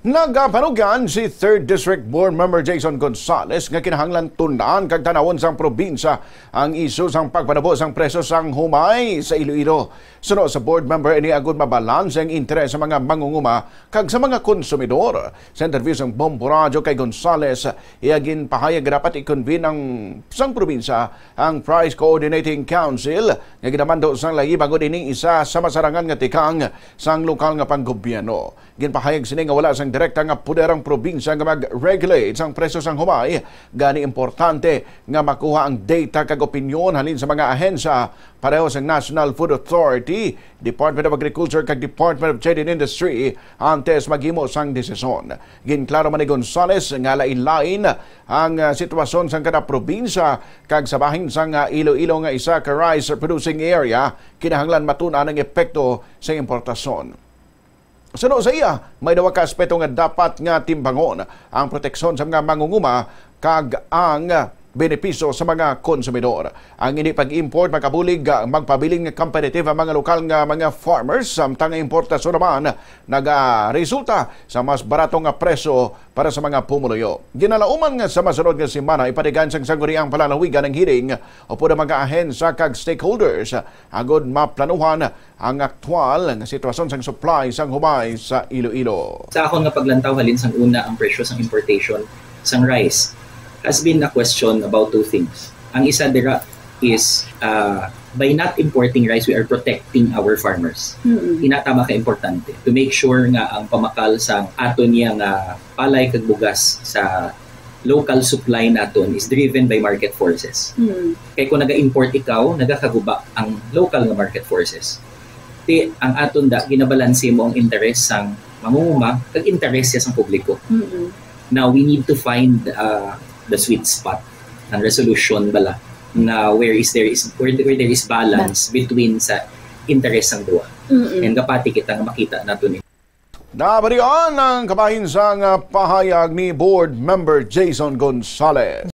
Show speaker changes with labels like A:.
A: Nagapanugan si 3rd District Board Member Jason Gonzales nga kinahanglan tundaan kag tanawon sang probinsya ang isu sang pagpanabo sang preso sang humay sa Iloilo. Suno sa board member ini agud mabalanse ang interes sa mga mangunguma kag sa mga konsumidor. Sa interview sang Bombo Radio kay Gonzales, iagin pahayag dapat i-convene ang sang probinsya ang Price Coordinating Council nga ginamando sang lahi bagod ini isa sa masarangan nga tikang sang lokal nga panggobyerno. Ginpahayag sini nga wala sang direkta nga puderang probinsya nga mag-regulate sang presyo sang humay. Gani importante nga makuha ang data kag opinyon halin sa mga ahensya pareho sa National Food Authority, Department of Agriculture kag Department of Trade and Industry antes maghimo sang desisyon. Ginklaro man ni Gonzales nga lain-lain ang sitwasyon sang kada probinsya kag sa bahin sang Iloilo nga isa ka rice producing area kinahanglan matun-an ang epekto sa importasyon. Suno sa iya, may dawa ka aspeto nga dapat nga timbangon ang proteksyon sa mga mangunguma kag ang benepisyo sa mga konsumidor. Ang ini pag-import makabulig magpabiling competitive ang mga lokal nga mga farmers samtang importasyon naman nagaresulta sa mas barato nga presyo para sa mga pumuluyo. Ginalauman nga sa masunod nga semana ipadigan sang sangguniang palalawigan ng hearing o po mga ahensya kag stakeholders agod maplanuhan ang aktwal nga sitwasyon sang supply sang humay sa Iloilo.
B: Sa akong nga paglantaw halin sang una ang presyo sang importation sang rice has been a question about two things. Ang isa dira is by not importing rice, we are protecting our farmers. Inatama ka importante to make sure nga ang pamakal sa aton niya nga palay kag bugas sa local supply naton is driven by market forces. Kaya kung naga-import ikaw, nagakaguba ang local nga market forces. Ang aton da ginabalanse mo ang interes sang mangunguma kag interes sa publiko. Now we need to find the sweet spot ang resolution bala na where there is balance between sa interest ng duwa. And kapati kita nga makita nato ni.
A: Nabarian ang kabahin sang pahayag ni Board Member Jason Gonzales.